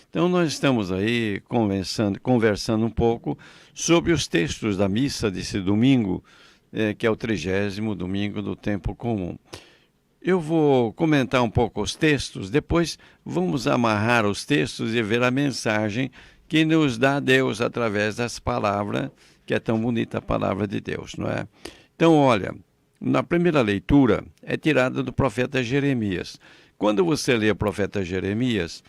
Então, nós estamos aí conversando um pouco sobre os textos da missa desse domingo, que é o 30º domingo do tempo comum. Eu vou comentar um pouco os textos, depois vamos amarrar os textos e ver a mensagem que nos dá Deus através das palavras, que é tão bonita a palavra de Deus, não é? Então, olha, na primeira leitura é tirada do profeta Jeremias. Quando você lê o profeta Jeremias,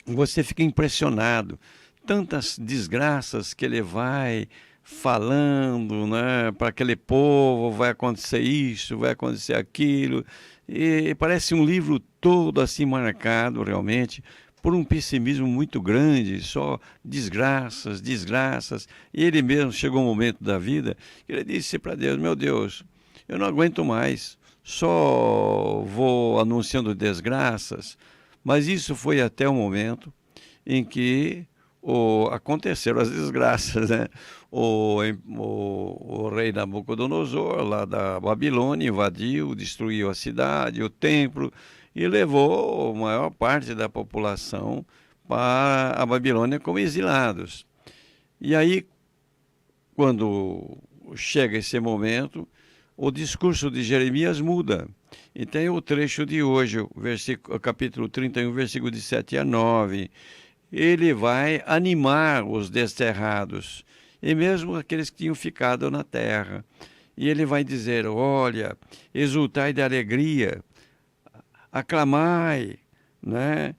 você fica impressionado. Tantas desgraças que ele vai falando, né, para aquele povo, vai acontecer isso, vai acontecer aquilo. E parece um livro todo assim marcado realmente por um pessimismo muito grande, só desgraças, desgraças. E ele mesmo chegou um momento da vida que ele disse para Deus: meu Deus, eu não aguento mais, só vou anunciando desgraças. Mas isso foi até o momento em que aconteceram as desgraças, né? O rei Nabucodonosor, lá da Babilônia, invadiu, destruiu a cidade, o templo, e levou a maior parte da população para a Babilônia como exilados. E aí, quando chega esse momento, o discurso de Jeremias muda. E tem o trecho de hoje, o capítulo 31, versículo de 7 a 9. Ele vai animar os desterrados, e mesmo aqueles que tinham ficado na terra. E ele vai dizer: olha, exultai de alegria, aclamai, né?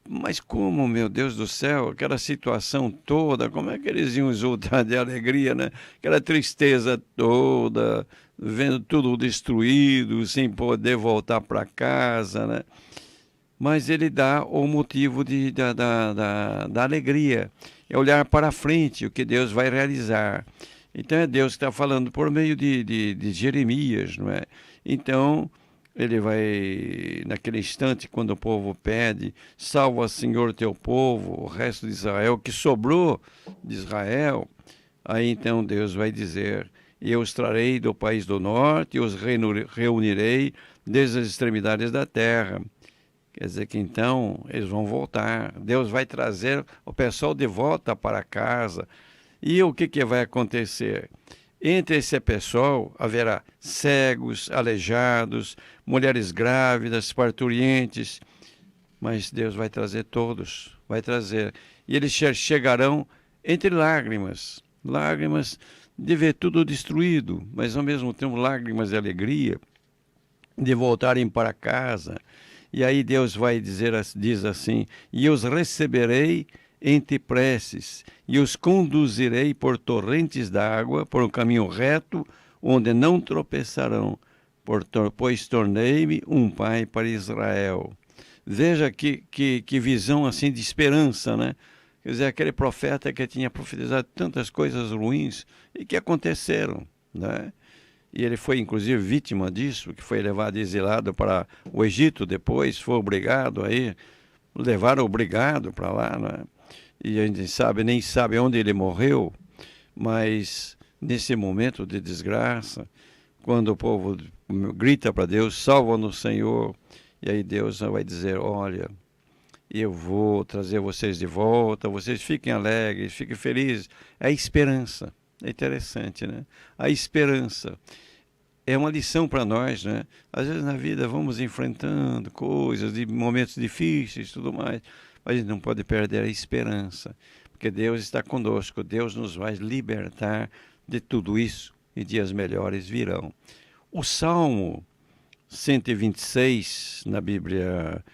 Mas como, meu Deus do céu, aquela situação toda, como é que eles iam exultar de alegria, né? Aquela tristeza toda, vendo tudo destruído, sem poder voltar para casa, né? Mas ele dá o motivo da alegria, é olhar para frente, o que Deus vai realizar. Então é Deus que está falando por meio de Jeremias, não é? Então ele vai, naquele instante, quando o povo pede: salva, Senhor, teu povo, o resto de Israel, que sobrou de Israel. Aí então Deus vai dizer: eu os trarei do país do norte, e os reunirei desde as extremidades da terra. Quer dizer que então eles vão voltar. Deus vai trazer o pessoal de volta para casa. E o que vai acontecer? Entre esse pessoal haverá cegos, aleijados, mulheres grávidas, parturientes. Mas Deus vai trazer todos, vai trazer. E eles chegarão entre lágrimas, lágrimas de ver tudo destruído, mas ao mesmo tempo lágrimas de alegria, de voltarem para casa. E aí Deus diz assim: e os receberei entre preces, e os conduzirei por torrentes d'água, por um caminho reto, onde não tropeçarão, pois tornei-me um pai para Israel. Veja que visão assim de esperança, né? Quer dizer, aquele profeta que tinha profetizado tantas coisas ruins e que aconteceram, né? E ele foi, inclusive, vítima disso, que foi levado exilado para o Egito depois, foi obrigado a ir, levaram obrigado para lá, né? E a gente nem sabe onde ele morreu, mas nesse momento de desgraça, quando o povo grita para Deus: salva-nos, Senhor, e aí Deus vai dizer: olha, eu vou trazer vocês de volta, vocês fiquem alegres, fiquem felizes. É a esperança. É interessante, né? A esperança é uma lição para nós, né? Às vezes na vida vamos enfrentando coisas, de momentos difíceis e tudo mais, mas a gente não pode perder a esperança, porque Deus está conosco, Deus nos vai libertar de tudo isso e dias melhores virão. O Salmo 126 na Bíblia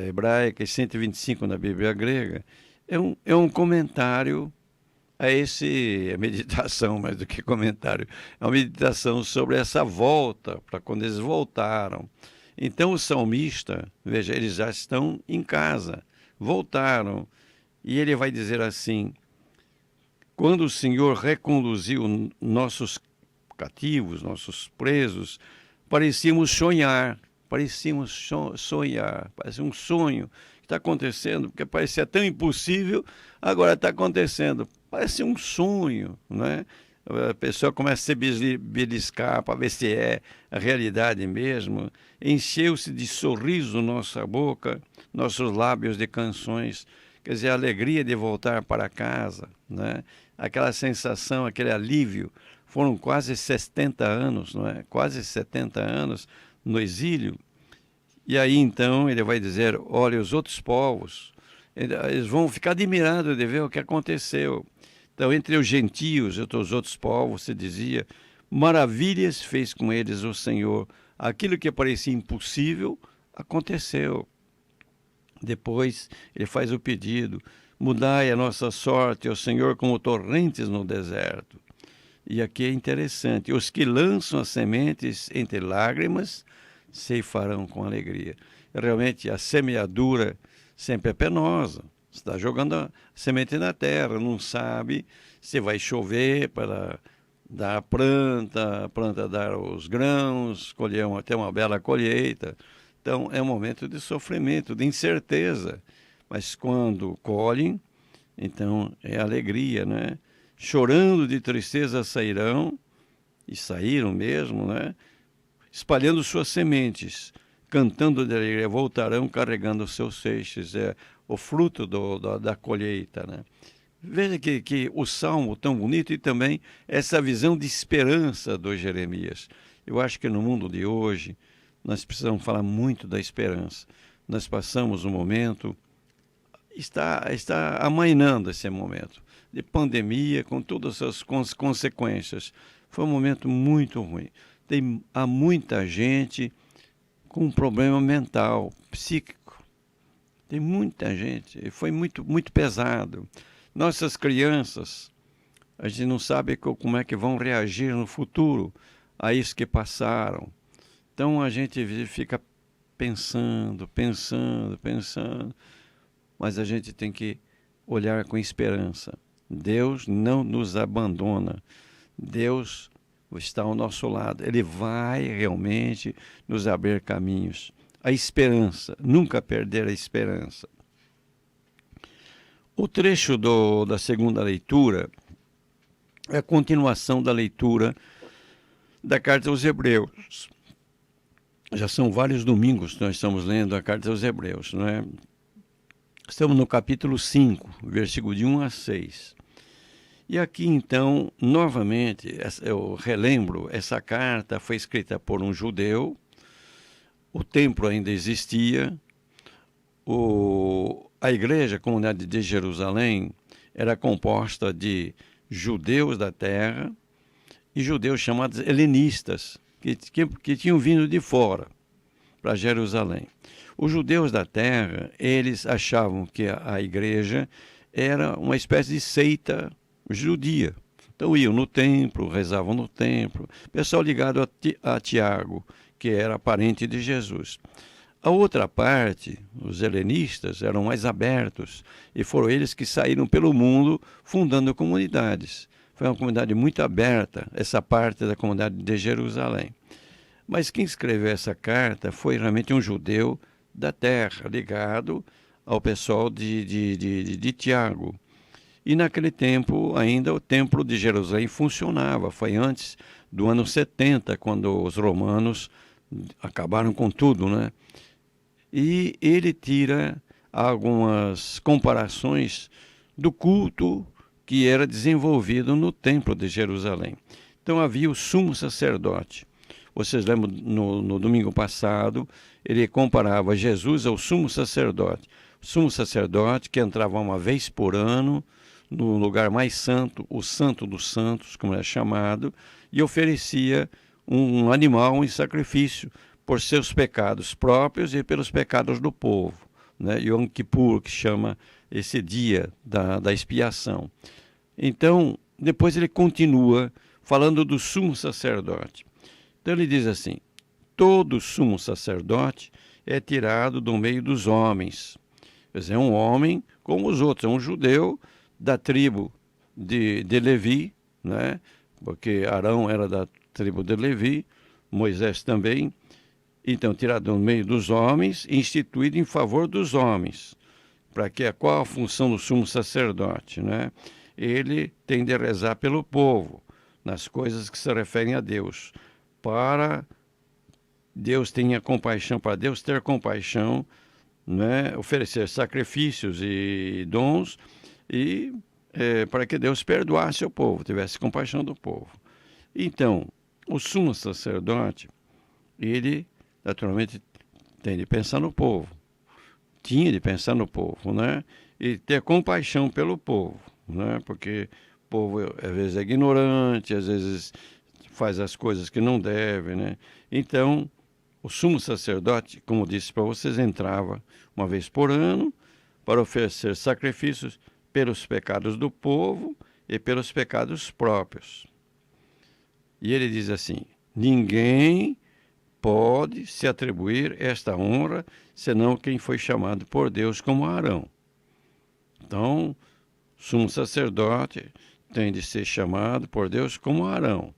hebraica e 125 na Bíblia grega é um comentário a a meditação, mais do que comentário, é uma meditação sobre essa volta, para quando eles voltaram. Então o salmista, veja, eles já estão em casa, voltaram, e ele vai dizer assim: quando o Senhor reconduziu nossos cativos, nossos presos, parecíamos sonhar, parecia um sonho que está acontecendo, porque parecia tão impossível, agora está acontecendo. Parece um sonho, né? A pessoa começa a se beliscar para ver se é a realidade mesmo. encheu-se de sorriso nossa boca, nossos lábios de canções. Quer dizer, a alegria de voltar para casa, né? Aquela sensação, aquele alívio. Foram quase 70 anos, não é? Quase 70 anos no exílio. E aí então ele vai dizer, olha, os outros povos, eles vão ficar admirados de ver o que aconteceu. Então, entre os gentios e os outros povos, se dizia, maravilhas fez com eles o Senhor. Aquilo que parecia impossível, aconteceu. Depois, ele faz o pedido, mudai a nossa sorte, ó Senhor, como torrentes no deserto. E aqui é interessante, os que lançam as sementes entre lágrimas, ceifarão com alegria. Realmente, a semeadura sempre é penosa. Você está jogando a semente na terra, não sabe se vai chover para dar a planta dar os grãos, ter uma bela colheita. Então, é um momento de sofrimento, de incerteza. Mas quando colhem, então é alegria, né? Chorando de tristeza sairão, e saíram mesmo, né? Espalhando suas sementes, cantando de alegria, voltarão carregando os seus feixes. É o fruto da colheita, né? Veja que o salmo tão bonito e também essa visão de esperança do Jeremias. Eu acho que no mundo de hoje nós precisamos falar muito da esperança. Nós passamos um momento, está amainando esse momento de pandemia com todas as consequências. Foi um momento muito ruim. Há muita gente com um problema mental, psíquico. Tem muita gente. Foi muito, muito pesado. Nossas crianças, a gente não sabe como é que vão reagir no futuro a isso que passaram. Então a gente fica pensando, mas a gente tem que olhar com esperança. Deus não nos abandona. Deus está ao nosso lado. Ele vai realmente nos abrir caminhos. A esperança, nunca perder a esperança. O trecho da segunda leitura é a continuação da leitura da Carta aos Hebreus. Já são vários domingos que nós estamos lendo a Carta aos Hebreus, não é? Estamos no capítulo 5, versículo de 1 a 6. E aqui, então, novamente, eu relembro, essa carta foi escrita por um judeu, o templo ainda existia, a igreja, a comunidade de Jerusalém, era composta de judeus da terra e judeus chamados helenistas, que tinham vindo de fora para Jerusalém. Os judeus da terra, eles achavam que a igreja era uma espécie de seita judia. Então iam no templo, rezavam no templo, pessoal ligado a Tiago, que era parente de Jesus. A outra parte, os helenistas, eram mais abertos e foram eles que saíram pelo mundo fundando comunidades. Foi uma comunidade muito aberta, essa parte da comunidade de Jerusalém. Mas quem escreveu essa carta foi realmente um judeu da terra, ligado ao pessoal de Tiago. E naquele tempo ainda o templo de Jerusalém funcionava. Foi antes do ano 70, quando os romanos acabaram com tudo, né? E ele tira algumas comparações do culto que era desenvolvido no templo de Jerusalém. Então havia o sumo sacerdote. Vocês lembram, no domingo passado, ele comparava Jesus ao sumo sacerdote. O sumo sacerdote que entrava uma vez por ano no lugar mais santo, o Santo dos Santos, como é chamado, e oferecia um animal em sacrifício por seus pecados próprios e pelos pecados do povo, né? Yom Kippur, que chama esse dia da expiação. Então, depois ele continua falando do sumo sacerdote. Então ele diz assim, todo sumo sacerdote é tirado do meio dos homens. Quer dizer, é um homem como os outros, é um judeu da tribo de Levi, né? Porque Arão era da tribo de Levi, Moisés também. Então, tirado do meio dos homens, instituído em favor dos homens. Para que qual a função do sumo sacerdote, né? Ele tem de rezar pelo povo, nas coisas que se referem a Deus, para Deus tenha compaixão, para Deus ter compaixão, né, oferecer sacrifícios e dons e para que Deus perdoasse o povo, tivesse compaixão do povo. Então, o sumo sacerdote, ele naturalmente tem de pensar no povo, tinha de pensar no povo, né, e ter compaixão pelo povo, né, porque o povo às vezes é ignorante, às vezes faz as coisas que não deve, né. Então, o sumo sacerdote, como disse para vocês, entrava uma vez por ano para oferecer sacrifícios pelos pecados do povo e pelos pecados próprios. E ele diz assim: ninguém pode se atribuir esta honra senão quem foi chamado por Deus como Arão. Então, o sumo sacerdote tem de ser chamado por Deus como Arão.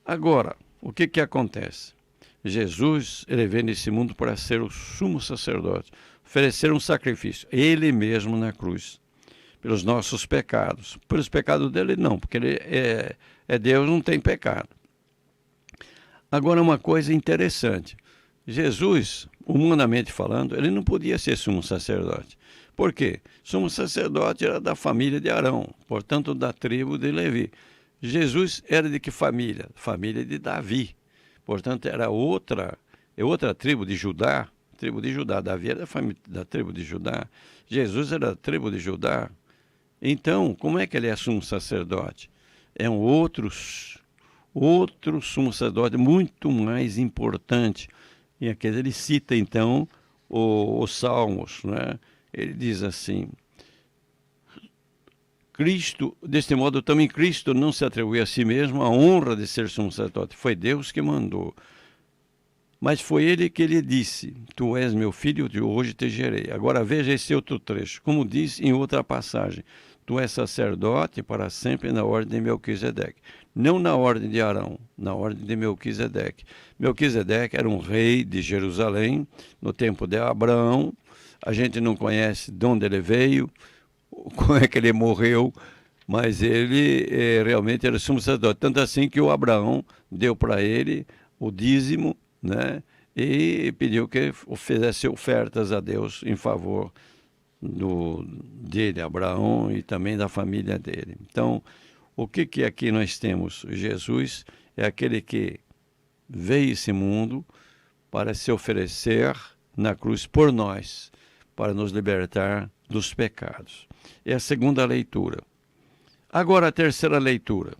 Agora, o que acontece? Jesus, ele veio nesse mundo para ser o sumo sacerdote, oferecer um sacrifício, ele mesmo na cruz, pelos nossos pecados. Pelos pecados dele, não, porque ele é Deus, não tem pecado. Agora, uma coisa interessante, Jesus, humanamente falando, ele não podia ser sumo sacerdote. Por quê? Sumo sacerdote era da família de Arão, portanto, da tribo de Levi. Jesus era de que família? Família de Davi. Portanto, era outra tribo de Judá. Tribo de Judá. Davi era da tribo de Judá. Jesus era da tribo de Judá. Então, como é que ele é sumo sacerdote? É um outro sumo sacerdote muito mais importante. E aqui ele cita, então, os Salmos, né? Ele diz assim: Cristo, deste modo também Cristo não se atribuiu a si mesmo a honra de ser sumo sacerdote. Foi Deus que mandou. Mas foi ele que lhe disse: Tu és meu filho, de hoje te gerei. Agora veja esse outro trecho. Como diz em outra passagem: Tu és sacerdote para sempre na ordem de Melquisedeque. Não na ordem de Arão, na ordem de Melquisedeque. Melquisedeque era um rei de Jerusalém, no tempo de Abraão. A gente não conhece de onde ele veio, como é que ele morreu, mas ele realmente era sumo sacerdote. Tanto assim que o Abraão deu para ele o dízimo, né, e pediu que fizesse ofertas a Deus em favor dele, Abraão, e também da família dele. Então, o que aqui nós temos? Jesus é aquele que veio a esse mundo para se oferecer na cruz por nós, para nos libertar dos pecados. É a segunda leitura. Agora, a terceira leitura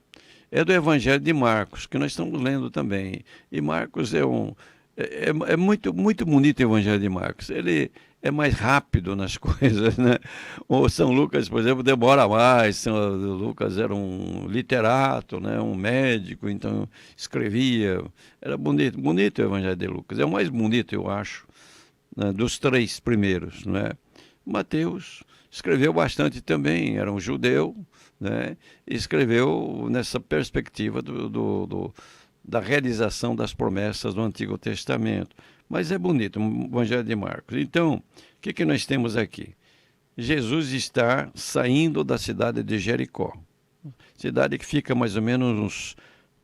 é do Evangelho de Marcos, que nós estamos lendo também. E Marcos é muito, muito bonito o Evangelho de Marcos. Ele é mais rápido nas coisas, né? O São Lucas, por exemplo, demora mais. São Lucas era um literato, né? Um médico, então escrevia. Era bonito, bonito o Evangelho de Lucas. É o mais bonito, eu acho, né, dos três primeiros, né? Mateus escreveu bastante também, era um judeu, né? E escreveu nessa perspectiva da realização das promessas do Antigo Testamento. Mas é bonito, o Evangelho de Marcos. Então, o que nós temos aqui? Jesus está saindo da cidade de Jericó, cidade que fica mais ou menos uns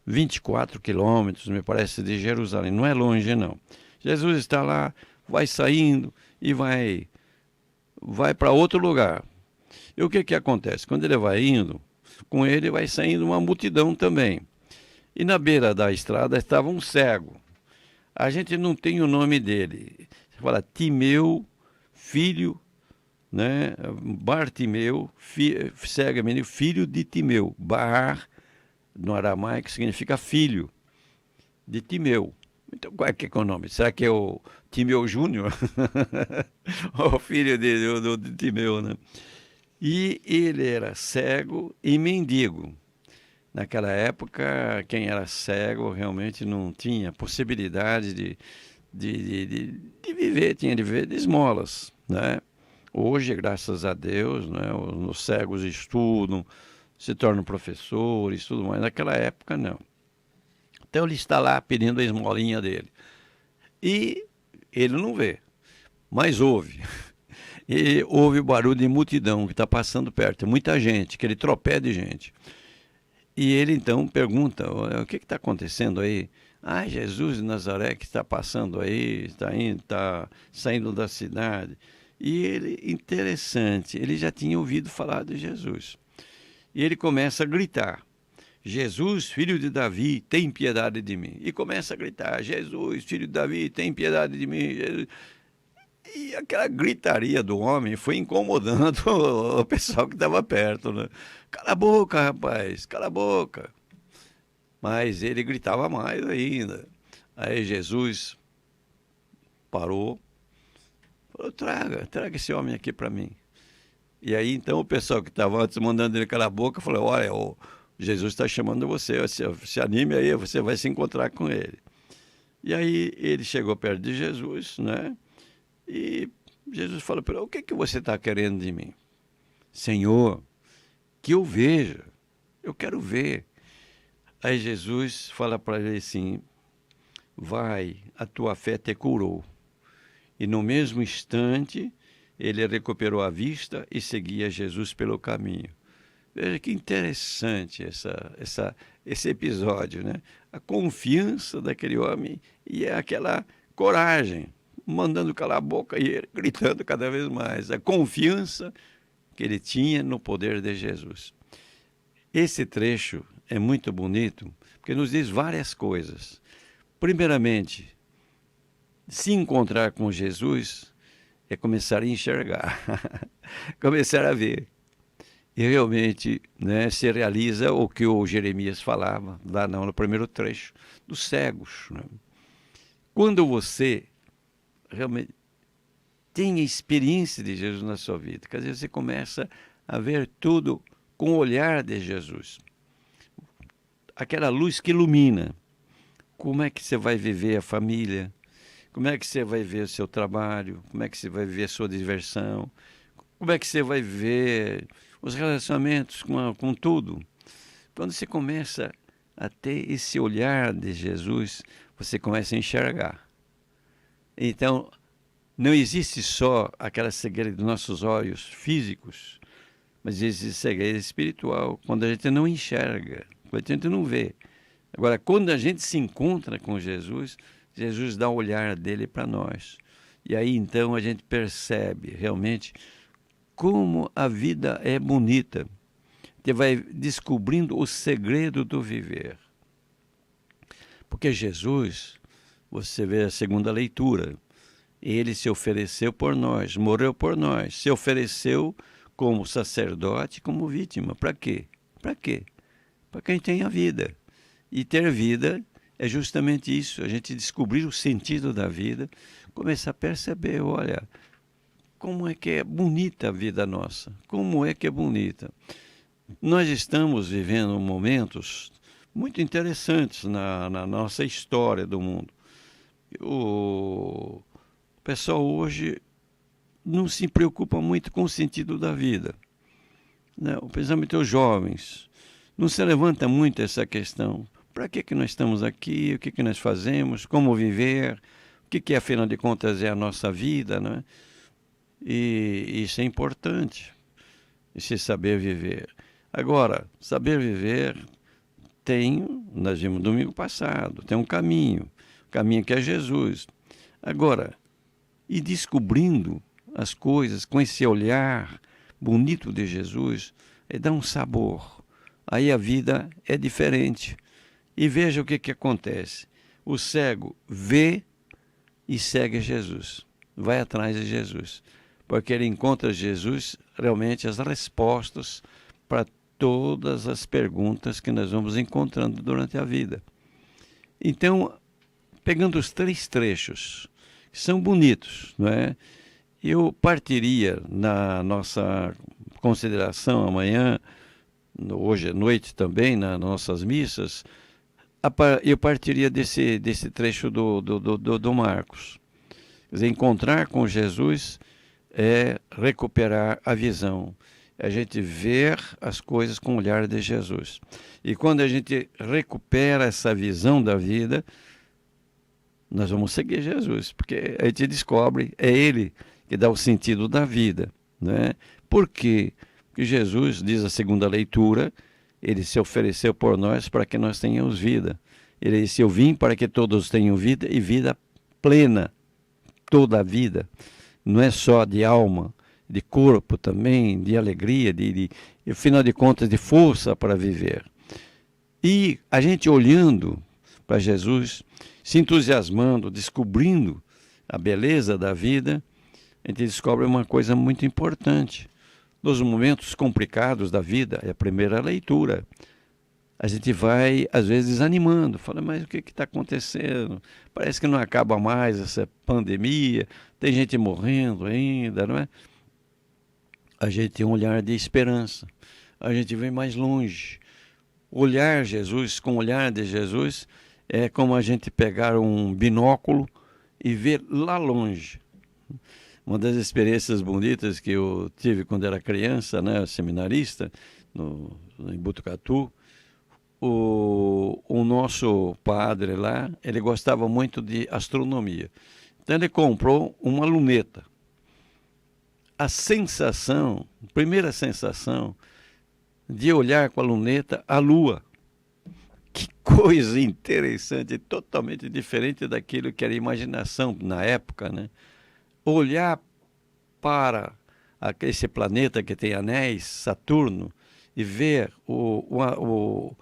24 quilômetros, me parece, de Jerusalém. Não é longe, não. Jesus está lá, vai saindo e vai para outro lugar. E o que acontece? Quando ele vai indo, com ele vai saindo uma multidão também. E na beira da estrada estava um cego. A gente não tem o nome dele. Você fala Timeu, filho, né? Bartimeu, cego, menino, filho de Timeu. Bar, no aramaico, significa filho de Timeu. Então, qual é que é o nome? Será que é o Timeu Júnior? O filho de Timeu, né? E ele era cego e mendigo. Naquela época, quem era cego realmente não tinha possibilidade de viver, tinha de viver de esmolas, né? Hoje, graças a Deus, né, os cegos estudam, se tornam professores, tudo mais. Naquela época, não. Então, ele está lá pedindo a esmolinha dele. E ele não vê, mas ouve. E ouve o barulho de multidão que está passando perto. Muita gente, aquele tropé de gente. E ele então pergunta: o que está acontecendo aí? Ah, Jesus de Nazaré que está passando aí, está saindo da cidade. E ele, interessante, ele já tinha ouvido falar de Jesus. E ele começa a gritar: Jesus, filho de Davi, tem piedade de mim. E começa a gritar: Jesus, filho de Davi, tem piedade de mim. Jesus. E aquela gritaria do homem foi incomodando o pessoal que estava perto, né? Cala a boca, rapaz, cala a boca. Mas ele gritava mais ainda. Aí Jesus parou, falou: traga esse homem aqui para mim. E aí então o pessoal que estava antes mandando ele calar a boca falou: olha, Jesus está chamando você, se anime aí, você vai se encontrar com ele. E aí ele chegou perto de Jesus, né? E Jesus falou para ele: o que que você está querendo de mim? Senhor, que eu veja, eu quero ver. Aí Jesus fala para ele assim: vai, a tua fé te curou. E no mesmo instante, ele recuperou a vista e seguia Jesus pelo caminho. Veja que interessante esse episódio, né? A confiança daquele homem e aquela coragem, mandando calar a boca e ele gritando cada vez mais. A confiança que ele tinha no poder de Jesus. Esse trecho é muito bonito, porque nos diz várias coisas. Primeiramente, se encontrar com Jesus é começar a enxergar, começar a ver. E realmente, né, se realiza o que o Jeremias falava lá no primeiro trecho, dos cegos. Né? Quando você realmente tem a experiência de Jesus na sua vida, quer dizer, você começa a ver tudo com o olhar de Jesus. Aquela luz que ilumina. Como é que você vai viver a família? Como é que você vai ver o seu trabalho? Como é que você vai viver a sua diversão? Como é que você vai ver os relacionamentos com tudo? Quando você começa a ter esse olhar de Jesus, você começa a enxergar. Então, não existe só aquela cegueira dos nossos olhos físicos, mas existe cegueira espiritual, quando a gente não enxerga, quando a gente não vê. Agora, quando a gente se encontra com Jesus, Jesus dá o olhar dele para nós. E aí, então, a gente percebe realmente como a vida é bonita. Você vai descobrindo o segredo do viver. Porque Jesus, você vê a segunda leitura, ele se ofereceu por nós, morreu por nós, se ofereceu como sacerdote, como vítima. Para quê? Para quê? Para quem tem a vida. E ter vida é justamente isso, a gente descobrir o sentido da vida, começar a perceber, olha, como é que é bonita a vida nossa, como é que é bonita. Nós estamos vivendo momentos muito interessantes na nossa história do mundo. O pessoal hoje não se preocupa muito com o sentido da vida, né? Principalmente os jovens. Não se levanta muito essa questão. Para que nós estamos aqui? O que nós fazemos? Como viver? O que afinal de contas, é a nossa vida, né? E isso é importante, esse saber viver. Agora, saber viver nós vimos domingo passado, tem um caminho, o caminho que é Jesus. Agora, e descobrindo as coisas com esse olhar bonito de Jesus, dá um sabor. Aí a vida é diferente. E veja o que acontece. O cego vê e segue Jesus. Vai atrás de Jesus. Porque ele encontra Jesus realmente as respostas para todas as perguntas que nós vamos encontrando durante a vida. Então, pegando os três trechos, que são bonitos, não é? Eu partiria na nossa consideração amanhã, hoje à noite também, nas nossas missas, eu partiria desse trecho do Marcos. Quer dizer, encontrar com Jesus é recuperar a visão. A gente ver as coisas com o olhar de Jesus. E quando a gente recupera essa visão da vida, nós vamos seguir Jesus, porque a gente descobre, é Ele que dá o sentido da vida, né? Por quê? Porque Jesus, diz a segunda leitura, Ele se ofereceu por nós para que nós tenhamos vida. Ele disse: eu vim para que todos tenham vida e vida plena, toda a vida. Não é só de alma, de corpo também, de alegria, afinal de contas, de força para viver. E a gente olhando para Jesus, se entusiasmando, descobrindo a beleza da vida, a gente descobre uma coisa muito importante. Nos momentos complicados da vida, é a primeira leitura. A gente vai, às vezes, desanimando. Fala, mas o que está acontecendo? Parece que não acaba mais essa pandemia, tem gente morrendo ainda, não é? A gente tem um olhar de esperança. A gente vem mais longe. Olhar Jesus, com o olhar de Jesus, é como a gente pegar um binóculo e ver lá longe. Uma das experiências bonitas que eu tive quando era criança, né, seminarista, em Botucatu, o nosso padre lá, ele gostava muito de astronomia. Então ele comprou uma luneta. A sensação, a primeira sensação de olhar com a luneta a lua. Que coisa interessante, totalmente diferente daquilo que era imaginação na época, né? Olhar para esse planeta que tem anéis, Saturno, e ver o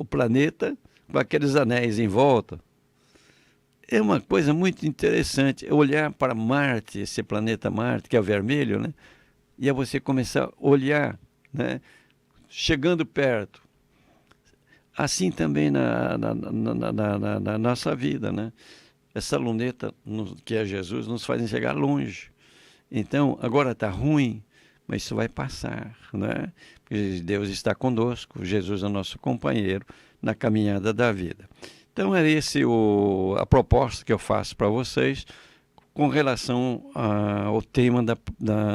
planeta com aqueles anéis em volta. É uma coisa muito interessante. Olhar para Marte, esse planeta Marte, que é o vermelho, né? E aí você começar a olhar, né? Chegando perto. Assim também na nossa vida, né? Essa luneta, que é Jesus, nos faz enxergar longe. Então, agora está ruim, mas isso vai passar, né? Porque Deus está conosco, Jesus é nosso companheiro na caminhada da vida. Então, é esse a proposta que eu faço para vocês com relação ao tema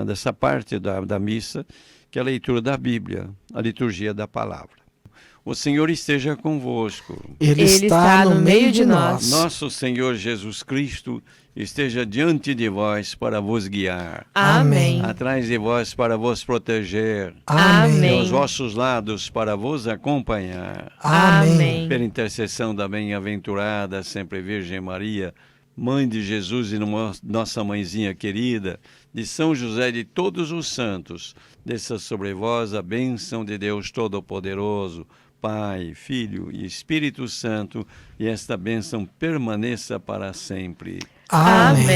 dessa parte da missa, que é a leitura da Bíblia, a liturgia da palavra. O Senhor esteja convosco. Ele está no meio de nós. Nosso Senhor Jesus Cristo esteja diante de vós para vos guiar. Amém. Atrás de vós para vos proteger. Amém. E aos vossos lados para vos acompanhar. Amém. Pela intercessão da bem-aventurada sempre Virgem Maria, Mãe de Jesus e nossa mãezinha querida, de São José e de todos os santos, desça sobre vós a bênção de Deus Todo-Poderoso, Pai, Filho e Espírito Santo, e esta bênção permaneça para sempre. Amém.